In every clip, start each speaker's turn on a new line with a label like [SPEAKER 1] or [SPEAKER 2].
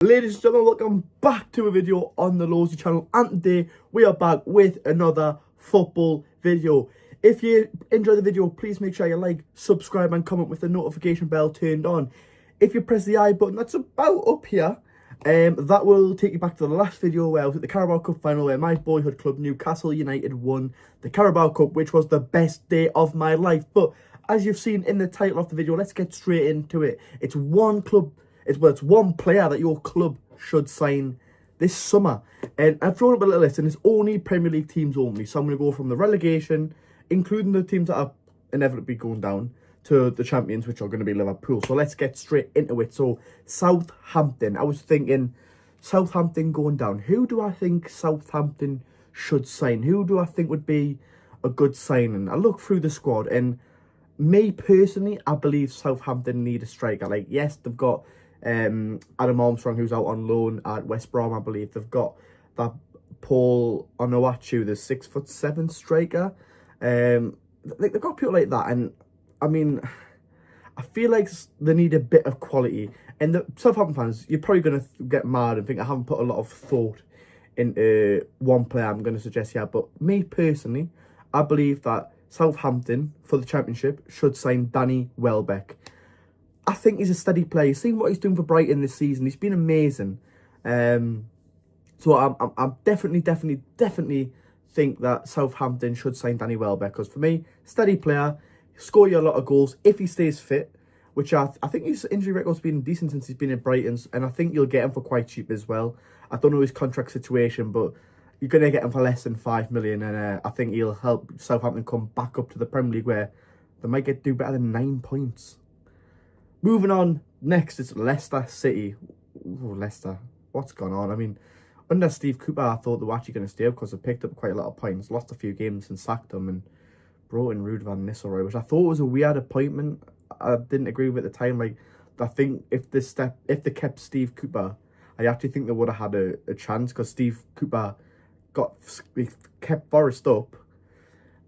[SPEAKER 1] Ladies and gentlemen, welcome back to a video on the Lowsey channel, and today we are back with another football video. If you enjoy the video, please make sure you like, subscribe and comment with the notification bell turned on. If you press the I button that's about up here, that will take you back to the last video where I was at the Carabao Cup final where my boyhood club Newcastle United won the Carabao Cup, which was the best day of my life. But as you've seen in the title of the video, let's get straight into it. It's one player that your club should sign this summer. And I've drawn up a little list, and it's only Premier League teams only. So I'm going to go from the relegation, including the teams that are inevitably going down, to the champions, which are going to be Liverpool. So let's get straight into it. So Southampton. I was thinking Southampton going down. Who do I think Southampton should sign? Who do I think would be a good signing? I look through the squad, and me personally, I believe Southampton need a striker. Like, yes, they've got Adam Armstrong, who's out on loan at West Brom, I believe. They've got that Paul Onuachu, the 6'7" striker. They've got people like that, and I mean, I feel like they need a bit of quality. And the Southampton fans, you're probably going to get mad and think I haven't put a lot of thought into one player I'm going to suggest here. But me personally, I believe that Southampton, for the Championship, should sign Danny Welbeck. I think he's a steady player. You've seen what he's doing for Brighton this season. He's been amazing. So I'm definitely think that Southampton should sign Danny Welbeck. Because for me, steady player, score you a lot of goals if he stays fit, which I think his injury record's been decent since he's been at Brighton's, and I think you'll get him for quite cheap as well. I don't know his contract situation, but you're going to get him for less than 5 million, and I think he'll help Southampton come back up to the Premier League where they might do better than 9 points. Moving on, next is Leicester City. Ooh, Leicester, what's gone on? I mean, under Steve Cooper, I thought they were actually going to stay up because they picked up quite a lot of points, lost a few games and sacked them, and brought in Ruud van Nistelrooy, which I thought was a weird appointment. I didn't agree with at the time. Like, I think if they kept Steve Cooper, I actually think they would have had a chance, because Steve Cooper kept Forest up.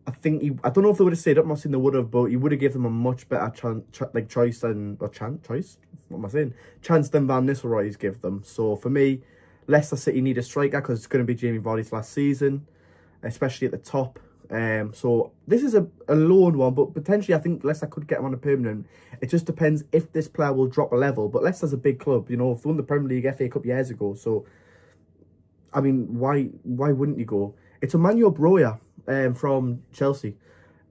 [SPEAKER 1] I don't know if they would have stayed up. I'm not saying they would have, but he would have given them a much better chance than Van Nistelrooy's give them. So for me, Leicester City need a striker because it's going to be Jamie Vardy's last season, especially at the top. So this is a loan one, but potentially I think Leicester could get him on a permanent. It just depends if this player will drop a level. But Leicester's a big club, you know. They won the Premier League FA Cup years ago, so I mean, why wouldn't you go? It's Emmanuel Broya from Chelsea.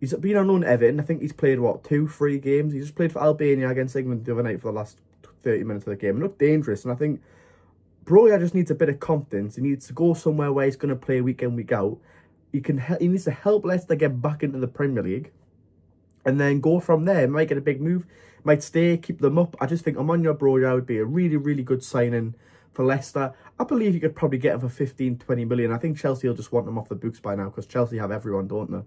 [SPEAKER 1] He's been on loan at Everton. I think he's played, what, 2-3 games? He just played for Albania against England the other night for the last 30 minutes of the game. It looked dangerous, and I think Broya just needs a bit of confidence. He needs to go somewhere where he's going to play week in, week out. He needs to help Leicester get back into the Premier League, and then go from there. Might get a big move, might stay, keep them up. I just think Emmanuel Broya would be a really good signing for Leicester. I believe you could probably get him for 15-20 million. I think Chelsea will just want him off the books by now, because Chelsea have everyone, don't they?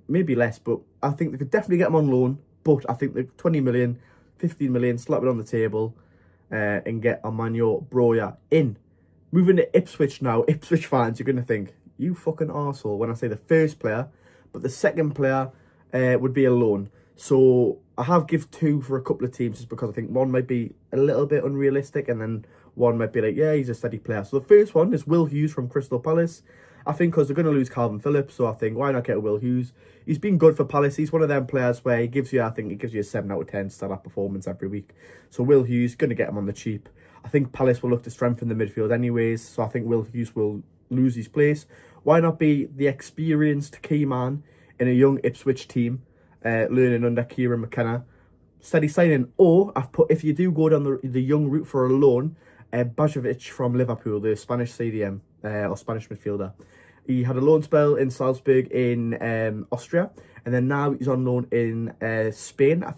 [SPEAKER 1] Maybe less, but I think they could definitely get him on loan. But I think the 20 million, 15 million, slap it on the table and get Emmanuel Broya in. Moving to Ipswich now. Ipswich fans, you're going to think, you fucking arsehole, when I say the first player, but the second player would be a loan. So I have give 2 for a couple of teams, just because I think one might be a little bit unrealistic, and then one might be like, yeah, he's a steady player. So the first one is Will Hughes from Crystal Palace. I think because they're going to lose Calvin Phillips, so I think, why not get Will Hughes? He's been good for Palace. He's one of them players where he gives you, I think he gives you a 7 out of 10 stellar performance every week. So Will Hughes, going to get him on the cheap. I think Palace will look to strengthen the midfield anyways, so I think Will Hughes will lose his place. Why not be the experienced key man in a young Ipswich team, learning under Kieran McKenna? Steady signing. Or I've put, if you do go down the young route for a loan, Bajovic from Liverpool, the Spanish CDM or Spanish midfielder. He had a loan spell in Salzburg in Austria, and then now he's on loan in Spain. I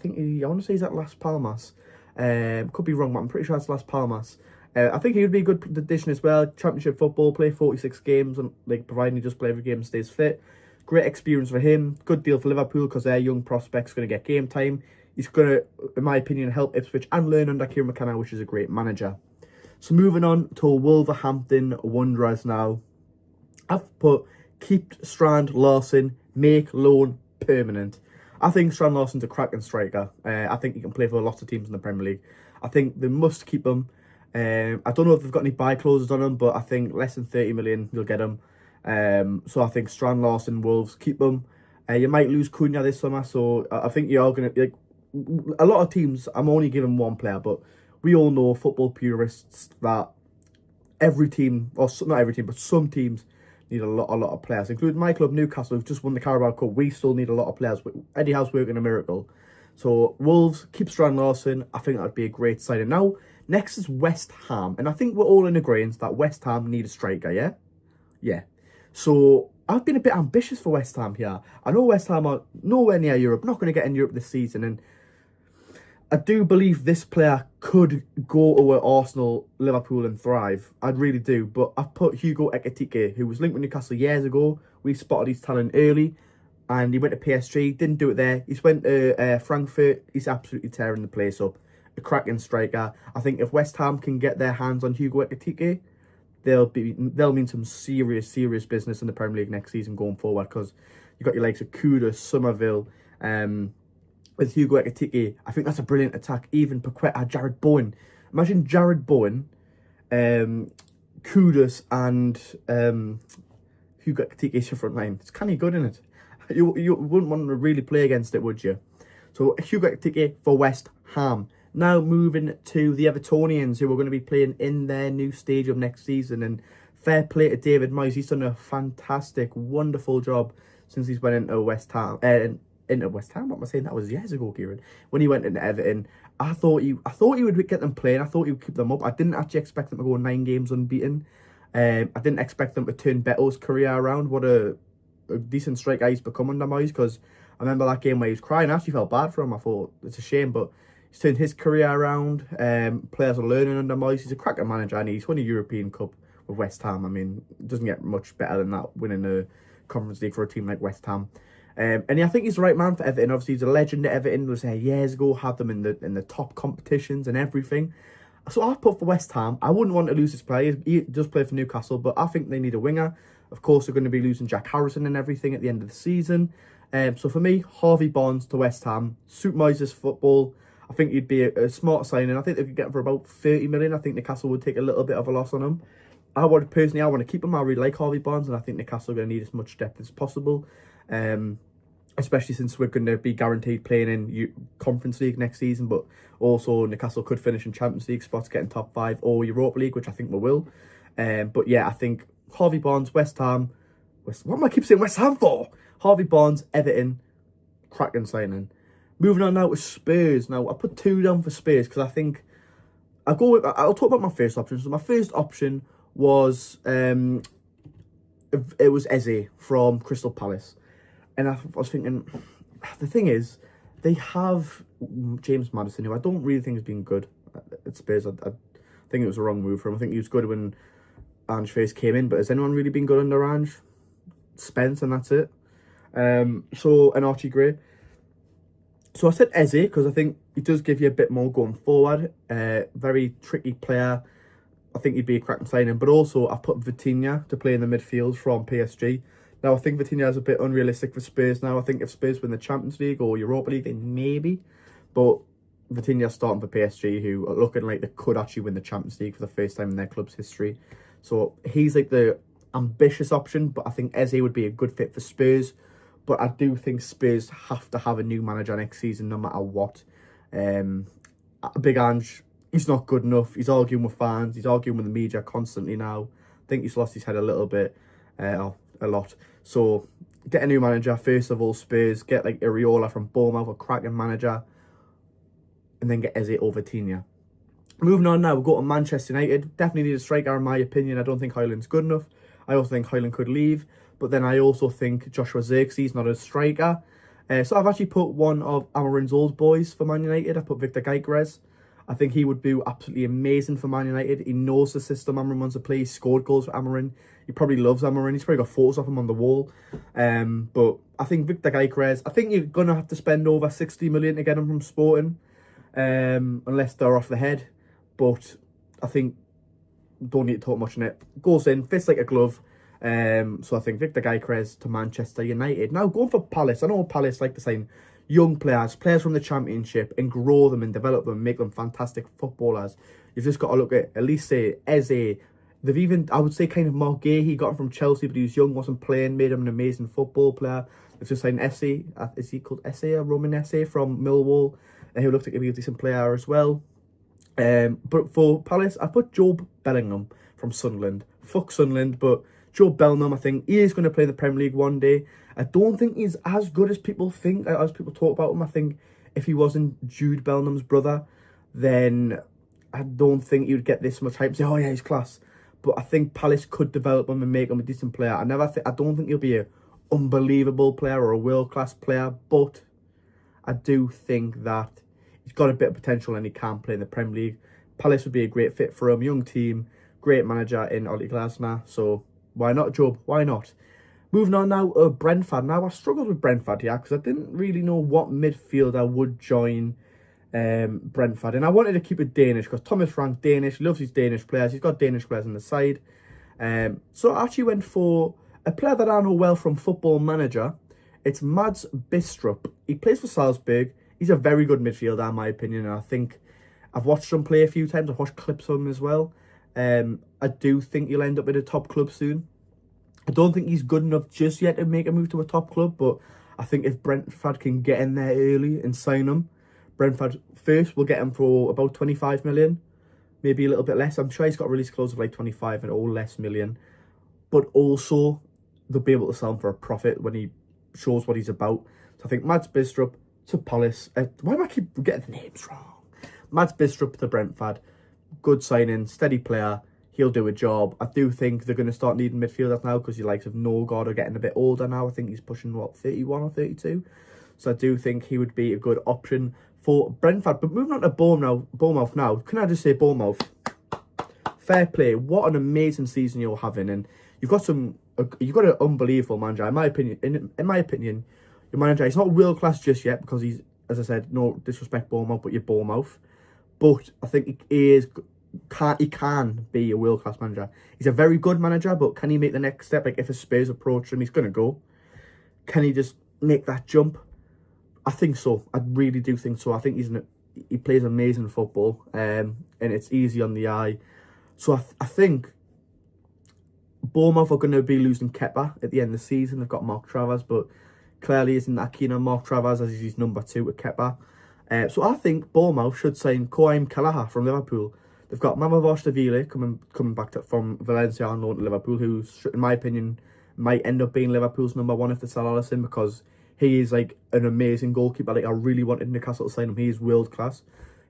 [SPEAKER 1] want to say he's at Las Palmas. Could be wrong, but I'm pretty sure it's Las Palmas. I think he would be a good addition as well. Championship football, play 46 games, and providing he just play every game and stays fit. Great experience for him. Good deal for Liverpool, because their young prospect's going to get game time. He's going to, in my opinion, help Ipswich and learn under Kieran McKenna, which is a great manager. So moving on to Wolverhampton Wanderers now. I've put keep Strand Larson, make loan permanent. I think Strand Larson's a cracking striker. I think he can play for lots of teams in the Premier League. I think they must keep him. I don't know if they've got any buy clauses on them, but I think less than 30 million you'll get them. So I think Strand Larson, Wolves, keep them. You might lose Cunha this summer, so I think you are going to... Like, a lot of teams, I'm only giving one player, but we all know, football purists, that every team, or not every team, but some teams need a lot of players, including my club, Newcastle, who've just won the Carabao Cup. We still need a lot of players. Eddie Howe's working a miracle. So Wolves, keep Strand Larson. I think that would be a great signing. Now, next is West Ham, and I think we're all in agreement that West Ham need a striker, yeah? Yeah. So I've been a bit ambitious for West Ham here. I know West Ham are nowhere near Europe, not going to get in Europe this season, and I do believe this player could go over Arsenal, Liverpool and thrive. I really do. But I've put Hugo Ekitike, who was linked with Newcastle years ago. We spotted his talent early, and he went to PSG, didn't do it there. He's went to Frankfurt. He's absolutely tearing the place up. A cracking striker. I think if West Ham can get their hands on Hugo Ekitike, they'll mean some serious business in the Premier League next season going forward, because you've got your likes of Kudus, Somerville, with Hugo Ekitike. I think that's a brilliant attack. Even Paqueta, Jared Bowen. Imagine Jared Bowen, Kudus and Hugo Ekitike's your front line. It's kind of good, isn't it? You wouldn't want to really play against it, would you? So Hugo Ekitike for West Ham. Now moving to the Evertonians, who are going to be playing in their new stadium next season. And fair play to David Moyes. He's done a fantastic, wonderful job since he's went into West Ham. What am I saying? That was years ago, Kieran. When he went into Everton, I thought he would get them playing. I thought he would keep them up. I didn't actually expect them to go 9 games unbeaten. I didn't expect them to turn Beto's career around. What a decent striker he's become under Moyes. Because I remember that game where he was crying. I actually felt bad for him. I thought it's a shame, but he's turned his career around. Players are learning under Moyes. He's a cracking manager, and he's won a European Cup with West Ham. I mean, it doesn't get much better than that, winning a Conference League for a team like West Ham. And I think he's the right man for Everton. Obviously, he's a legend at Everton. Was here years ago, had them in the top competitions and everything. So I put for West Ham. I wouldn't want to lose this player. He does play for Newcastle, but I think they need a winger. Of course, they're going to be losing Jack Harrison and everything at the end of the season. So for me, Harvey Barnes to West Ham. Suit Moyes' football. I think he'd be a smart signing. I think they could get him for about 30 million. I think Newcastle would take a little bit of a loss on him. I want to keep him. I really like Harvey Barnes, and I think Newcastle are going to need as much depth as possible. Especially since we're going to be guaranteed playing in Conference League next season, but also Newcastle could finish in Champions League spots, getting top 5, or Europa League, which I think we will. But yeah, I think Harvey Barnes, West Ham. What am I keep saying West Ham for? Harvey Barnes, Everton, cracking signing. Moving on now to Spurs. Now I put 2 down for Spurs because I think I'll talk about my first option. So my first option was it was Eze from Crystal Palace. And I was thinking, the thing is, they have James Maddison, who I don't really think has been good at Spurs. I think it was a wrong move for him. I think he was good when Ange first came in, but has anyone really been good under Ange? Spence, and that's it. And Archie Gray. So I said Eze, because I think he does give you a bit more going forward. Very tricky player. I think he'd be a cracking signing. But also, I've put Vitinha to play in the midfield from PSG. Now, I think Vitinha is a bit unrealistic for Spurs now. I think if Spurs win the Champions League or Europa League, then maybe. But Vitinha's starting for PSG, who are looking like they could actually win the Champions League for the first time in their club's history. So he's like the ambitious option, but I think Eze would be a good fit for Spurs. But I do think Spurs have to have a new manager next season, no matter what. Big Ange, he's not good enough. He's arguing with fans. He's arguing with the media constantly now. I think he's lost his head a little bit. A lot. So get a new manager. First of all, Spurs. Get like Areola from Bournemouth, a cracking manager. And then get Eze over Vitinha. Moving on now, we'll go to Manchester United. Definitely need a striker in my opinion. I don't think Højlund's good enough. I also think Højlund could leave. But then I also think Joshua Zirkzee's not a striker. So I've actually put one of Amorim's old boys for Man United. I put Victor Gyökeres. I think he would be absolutely amazing for Man United. He knows the system Amorim wants to play. He scored goals for Amorim. He probably loves Amorim. He's probably got photos of him on the wall. But I think Victor Gyökeres, I think you're going to have to spend over 60 million to get him from Sporting. Unless they're off the head. But I think don't need to talk much on it. Goes in, fits like a glove. So I think Victor Gyökeres to Manchester United. Now going for Palace. I know Palace like to sign young players from the Championship, and grow them and develop them and make them fantastic footballers. You've just got to look at least say Eze. They've even, I would say, kind of Mark Gay. He got him from Chelsea, but he was young, wasn't playing, made him an amazing football player. They've just signed Eze. Is he called Eze or Roman Eze from Millwall? And he looked like he'd be a decent player as well. But for Palace, I put Job Bellingham from Sunderland. Fuck Sunderland, but Job Bellingham, I think he is going to play in the Premier League one day. I don't think he's as good as people think, as people talk about him. I think if he wasn't Jude Bellingham's brother, then I don't think he would get this much hype. Say, oh yeah, he's class. But I think Palace could develop him and make him a decent player. I don't think he'll be an unbelievable player or a world-class player, but I do think that he's got a bit of potential and he can play in the Premier League. Palace would be a great fit for him. Young team, great manager in Ollie Glasner. So why not, Job? Why not? Moving on now, Brentford. Now, I struggled with Brentford here because I didn't really know what midfielder would join Brentford. And I wanted to keep it Danish because Thomas Frank, Danish, he loves his Danish players. He's got Danish players on the side. So I actually went for a player that I know well from Football Manager. It's Mads Bistrup. He plays for Salzburg. He's a very good midfielder, in my opinion. And I think I've watched him play a few times. I've watched clips of him as well. I do think he'll end up at a top club soon. I don't think he's good enough just yet to make a move to a top club, but I think if Brentford can get in there early and sign him, Brentford first will get him for about 25 million, maybe a little bit less. I'm sure he's got a release clause of like 25 or less million, but also they'll be able to sell him for a profit when he shows what he's about. So I think Mads Bistrup to Palace. Why do I keep getting the names wrong? Mads Bistrup to Brentford. Good signing, steady player. He'll do a job. I do think they're going to start needing midfielders now because the likes of Norgard are getting a bit older now. I think he's pushing, what, 31 or 32? So I do think he would be a good option for Brentford. But moving on to Bournemouth now. Can I just say Bournemouth? Fair play. What an amazing season you're having. And you've got an unbelievable manager. In my opinion, your manager, he's not world class just yet because he's, as I said, no disrespect Bournemouth, but you're Bournemouth. But I think he can be a world class manager. He's a very good manager, but can he make the next step? Like if a Spurs approach him, he's gonna go. Can he just make that jump? I think so. I really do think so. I think he plays amazing football, and it's easy on the eye. So I think Bournemouth are going to be losing Kepa at the end of the season. They've got Mark Travers, but clearly isn't that keen on Mark Travers as he's number 2 with Kepa. So I think Bournemouth should sign Koim Kelleher from Liverpool. They've got Mamavosh coming back from Valencia on loan to Liverpool, who, in my opinion, might end up being Liverpool's number 1 if they sell Alisson, because he is like an amazing goalkeeper. Like I really wanted Newcastle to sign him. He is world class.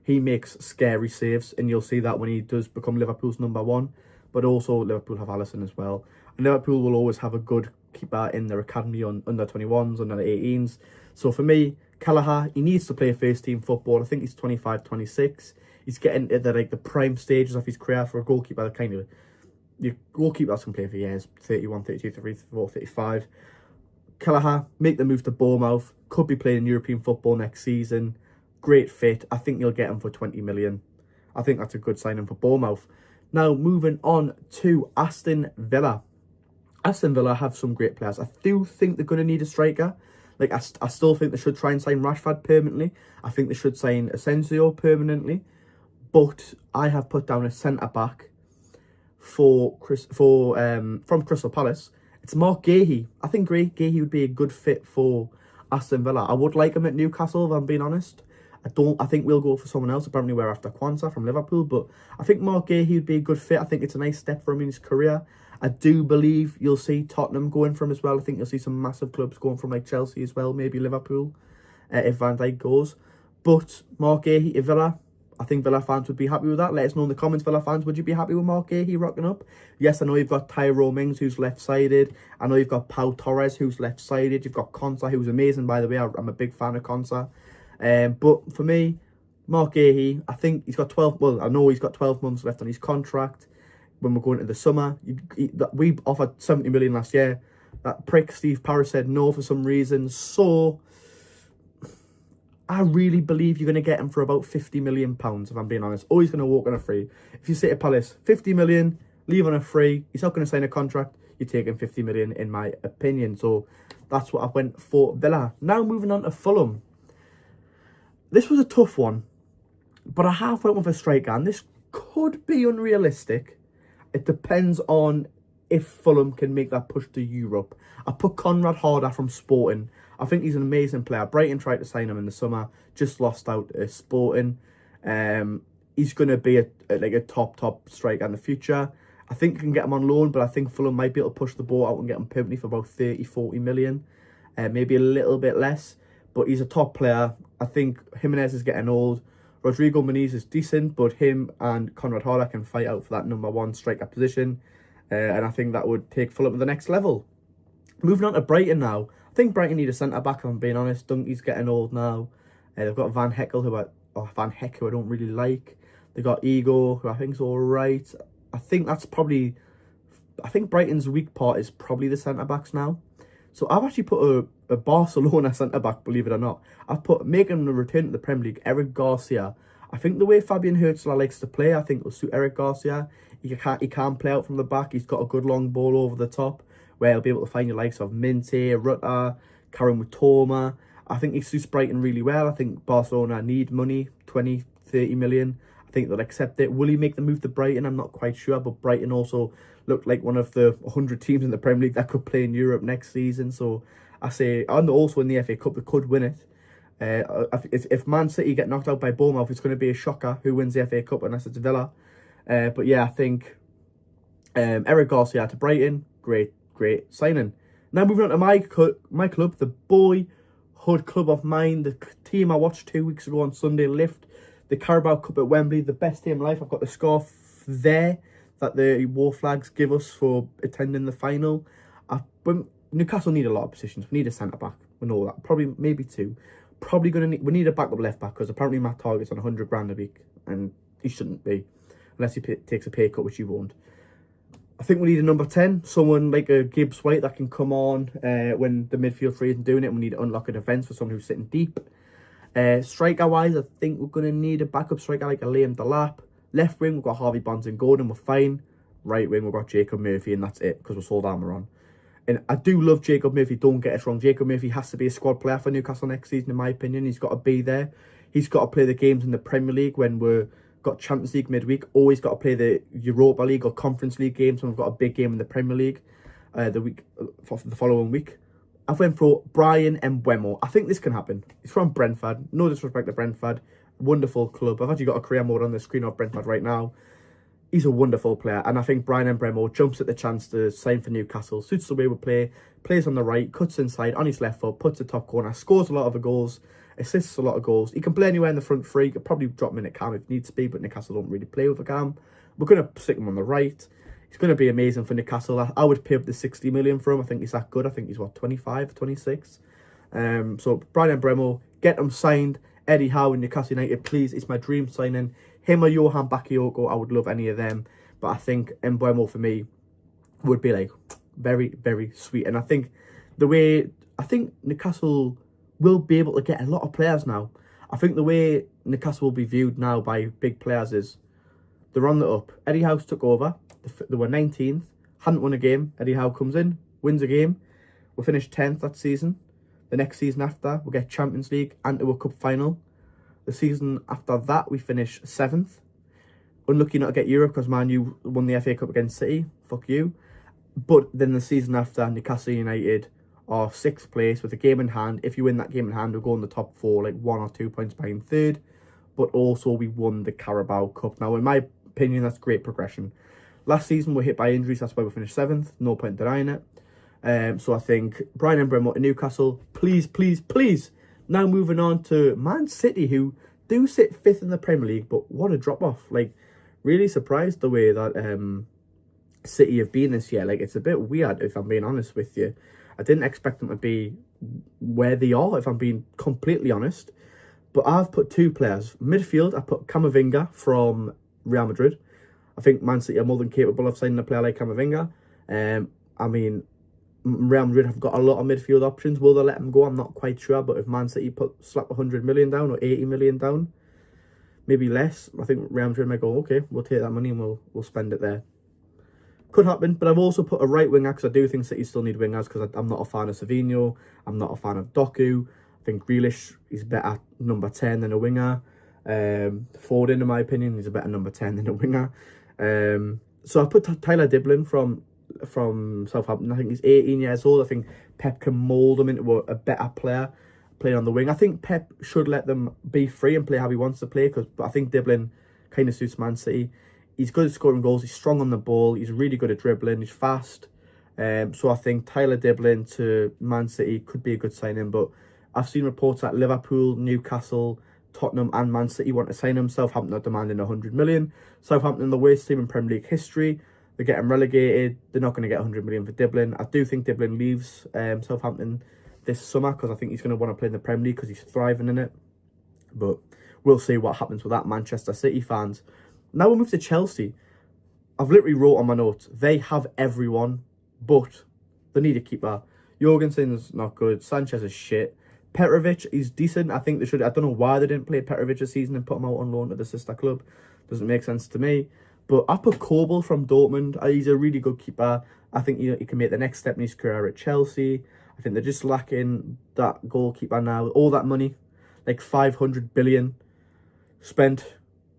[SPEAKER 1] He makes scary saves, and you'll see that when he does become Liverpool's number 1. But also Liverpool have Alisson as well. And Liverpool will always have a good keeper in their academy on under 21s, under 18s. So for me, Kelleher, he needs to play first team football. I think he's 25, 26. He's getting at the prime stages of his career for a goalkeeper. Your goalkeepers can play for years, 31, 32, 34, 35. Kelleher, make the move to Bournemouth. Could be playing European football next season. Great fit. I think you'll get him for 20 million. I think that's a good signing for Bournemouth. Now, moving on to Aston Villa. Aston Villa have some great players. I do think they're going to need a striker. Like, I still think they should try and sign Rashford permanently. I think they should sign Asensio permanently. But I have put down a centre-back from Crystal Palace. It's Mark Gahey. I think Gahey would be a good fit for Aston Villa. I would like him at Newcastle, if I'm being honest. I think we'll go for someone else. Apparently we're after Kwanzaa from Liverpool. But I think Mark Gahey would be a good fit. I think it's a nice step for him in his career. I do believe you'll see Tottenham going from as well. I think you'll see some massive clubs going from like Chelsea as well. Maybe Liverpool if Van Dijk goes. But Mark Gahey at Villa, I think Villa fans would be happy with that. Let us know in the comments, Villa fans. Would you be happy with Mark Gahey rocking up? Yes, I know you've got Tyrone Mings, who's left-sided. I know you've got Pau Torres, who's left-sided. You've got Konsa, who's amazing, by the way. I'm a big fan of Konsa. But for me, Mark Gahey, I think he's got 12... Well, I know he's got 12 months left on his contract. When we're going into the summer, we offered 70 million last year. That prick Steve Parrish said no for some reason. So I really believe you're going to get him for about £50 million, if I'm being honest. Or he's going to walk on a free. If you say to Palace, 50 million, leave on a free. He's not going to sign a contract. You're taking 50 million, in my opinion. So that's what I went for Villa. Now moving on to Fulham. this was a tough one, but I half went with a striker, and this could be unrealistic. It depends on if Fulham can make that push to Europe. I put Conrad Harder from Sporting. I think he's an amazing player. Brighton tried to sign him in the summer, just lost out to Sporting. He's going to be a top striker in the future. I think you can get him on loan, but I think Fulham might be able to push the ball out and get him permanently for about 30-40 million. Maybe a little bit less, but he's a top player. I think Jimenez is getting old. Rodrigo Muniz is decent, but him and Conrad Harder can fight out for that number one striker position. And I think that would take Fulham to the next level. Moving on to Brighton now. I think Brighton need a centre-back, if I'm being honest. Dunky's getting old now. They've got Van Heckel, who I don't really like. They've got Ego, who I think is all right. I think Brighton's weak part is probably the centre-backs now. So I've actually put a Barcelona centre-back, believe it or not. I've put, making a return to the Premier League, Eric Garcia. I think the way Fabian Hürzeler likes to play, I think will suit Eric Garcia. He can play out from the back. He's got a good long ball over the top, where he'll be able to find your likes of Minte, Rutter, Karen Toma. I think he suits Brighton really well. I think Barcelona need money, 20, 30 million. I think they'll accept it. Will he make the move to Brighton? I'm not quite sure, but Brighton also looked like one of the 100 teams in the Premier League that could play in Europe next season. So I say, and also in the FA Cup, they could win it. If Man City get knocked out by Bournemouth, it's going to be a shocker who wins the FA Cup unless it's Villa. But yeah, I think Eric Garcia to Brighton, great signing. Now moving on to my club, the boyhood club of mine, the team I watched 2 weeks ago on Sunday lift the Carabao Cup at Wembley, the best day of my life. I've got the scarf there that the War Flags give us for attending the final. Newcastle need a lot of positions. We need a centre-back. We know that. Probably, maybe two. We need a backup left-back, because apparently Matt Target's on 100 grand a week, and he shouldn't be, unless he takes a pay cut, which he won't. I think we need a number 10, someone like a Gibbs White that can come on when the midfield three isn't doing it. We need to unlock a defence for someone who's sitting deep. Striker-wise, I think we're going to need a backup striker like a Liam Delap. Left wing, we've got Harvey Barnes and Gordon, we're fine. Right wing, we've got Jacob Murphy, and that's it, because we're sold armour on. And I do love Jacob Murphy, don't get us wrong. Jacob Murphy has to be a squad player for Newcastle next season, in my opinion. He's got to be there. He's got to play the games in the Premier League when we've got Champions League midweek. Always got to play the Europa League or Conference League games when we've got a big game in the Premier League the following week. I've went for Brian Mbeumo. I think this can happen. He's from Brentford. No disrespect to Brentford. Wonderful club. I've actually got a career mode on the screen of Brentford right now. He's a wonderful player, and I think Brian Mbeumo jumps at the chance to sign for Newcastle. Suits the way we play. Plays on the right, cuts inside, on his left foot, puts the top corner, scores a lot of the goals, assists a lot of goals. He can play anywhere in the front three. Could probably drop him in at cam if needs to be, but Newcastle don't really play with a cam. We're going to stick him on the right. He's going to be amazing for Newcastle. I would pay up the 60 million for him. I think he's that good. I think he's, 25, 26? So, Brian Mbeumo, get him signed. Eddie Howe and Newcastle United, please. It's my dream signing. Him or Johan Bakayoko, I would love any of them. But I think Mbeumo, for me, would be, like, very, very sweet. And I think Newcastle will be able to get a lot of players now. I think the way Newcastle will be viewed now by big players is they're on the up. Eddie Howe took over. They were 19th, hadn't won a game. Eddie Howe comes in, wins a game. We finished 10th that season. The next season after, we'll get Champions League and to a cup final. The season after that, we finish 7th. Unlucky not to get Europe because Man U won the FA Cup against City. Fuck you. But then the season after, Newcastle United are 6th place with a game in hand. If you win that game in hand, we'll go in the top 4, like 1 or 2 points behind third. But also, we won the Carabao Cup. Now, in my opinion, that's great progression. Last season, we hit by injuries. That's why we finished 7th. No point denying it. So I think Brian Mbeumo at Newcastle, please, please, please. Now moving on to Man City, who do sit 5th in the Premier League, but what a drop-off. Like, really surprised the way that City have been this year. Like, it's a bit weird, if I'm being honest with you. I didn't expect them to be where they are, if I'm being completely honest. But I've put 2 players. Midfield, I put Camavinga from Real Madrid. I think Man City are more than capable of signing a player like Camavinga. I mean, Real Madrid have got a lot of midfield options. Will they let him go? I'm not quite sure. But if Man City slap 100 million down or 80 million down, maybe less, I think Real Madrid might go, okay, we'll take that money and we'll spend it there. Could happen. But I've also put a right winger because I do think City still need wingers because I'm not a fan of Savinho. I'm not a fan of Doku. I think Grealish is better number 10 than a winger. Foden, in my opinion, is a better number 10 than a winger. So I put Tyler Diblin from Southampton. I think he's 18 years old. I think Pep can mould him into a better player playing on the wing. I think Pep should let them be free and play how he wants to play, but I think Diblin kind of suits Man City. He's good at scoring goals. He's strong on the ball. He's really good at dribbling. He's fast. So I think Tyler Diblin to Man City could be a good signing. But I've seen reports that Liverpool, Newcastle, Tottenham and Man City want to sign him. Southampton are demanding 100 million. Southampton, the worst team in Premier League history. They're getting relegated. They're not going to get 100 million for Diblin. I do think Diblin leaves Southampton this summer because I think he's going to want to play in the Premier League because he's thriving in it. But we'll see what happens with that, Manchester City fans. Now we'll move to Chelsea. I've literally wrote on my notes, they have everyone, but they need a keeper. Jorgensen's not good. Sanchez is shit. Petrovic is decent. I think they should. I don't know why they didn't play Petrovic this season and put him out on loan to the sister club. Doesn't make sense to me. But I put Kobel from Dortmund. He's a really good keeper. I think he can make the next step in his career at Chelsea. I think they're just lacking that goalkeeper now. All that money, like 500 billion spent,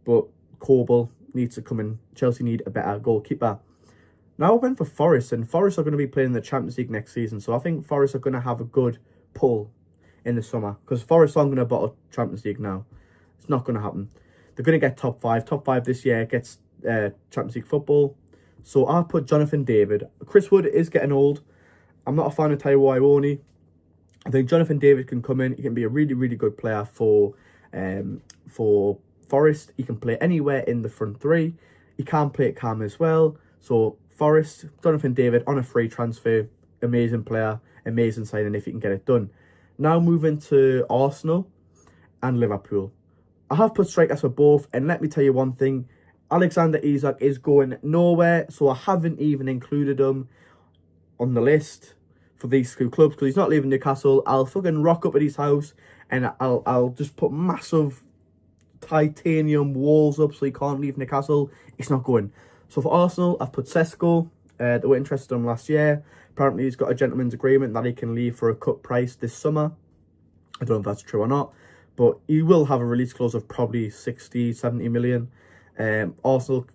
[SPEAKER 1] but Kobel needs to come in. Chelsea need a better goalkeeper. Now I went for Forest, and Forest are going to be playing the Champions League next season. So I think Forest are going to have a good pull in the summer, because Forest aren't going to bottle Champions League now. It's not going to happen. They're going to get top 5. Top 5 this year gets Champions League football. So I'll put Jonathan David. Chris Wood is getting old. I'm not a fan of Taiwo Iwoni. I think Jonathan David can come in. He can be a really, really good player for Forest. He can play anywhere in the front three. He can play at Cam as well. So Forest, Jonathan David on a free transfer. Amazing player. Amazing signing if he can get it done. Now moving to Arsenal and Liverpool. I have put strikers for both, and let me tell you one thing. Alexander Isak is going nowhere, so I haven't even included him on the list for these two clubs because he's not leaving Newcastle. I'll fucking rock up at his house and I'll just put massive titanium walls up so he can't leave Newcastle. It's not going. So for Arsenal, I've put Sesko. They were interested in him last year. Apparently, he's got a gentleman's agreement that he can leave for a cut price this summer. I don't know if that's true or not, but he will have a release clause of probably 60, 70 million. Arsenal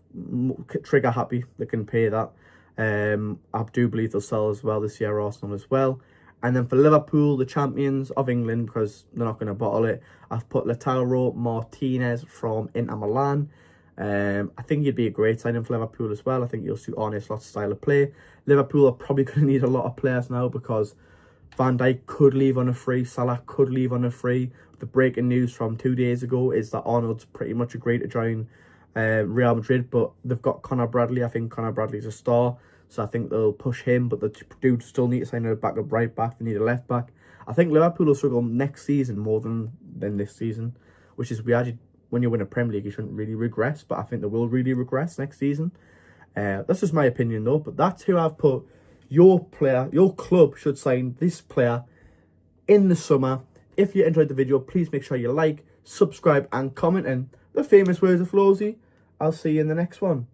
[SPEAKER 1] trigger happy, they can pay that. I do believe they'll sell as well this year, Arsenal as well. And then for Liverpool, the champions of England, because they're not going to bottle it, I've put Lautaro Martinez from Inter Milan. I think he'd be a great signing for Liverpool as well. I think he'll suit Arne Slot's style of play. Liverpool are probably going to need a lot of players now because Van Dijk could leave on a free. Salah could leave on a free. The breaking news from 2 days ago is that Arnold's pretty much agreed to join Real Madrid, but they've got Conor Bradley. I think Conor Bradley's a star, so I think they'll push him, but they do still need to sign a backup right back. They need a left back. I think Liverpool will struggle next season more than this season, which is weird. When you win a Premier League, you shouldn't really regress, but I think they will really regress next season. That's just my opinion though, but that's who I've put. Your club should sign this player in the summer. If you enjoyed the video, please make sure you like, subscribe and comment. And the famous words of Lowsey, I'll see you in the next one.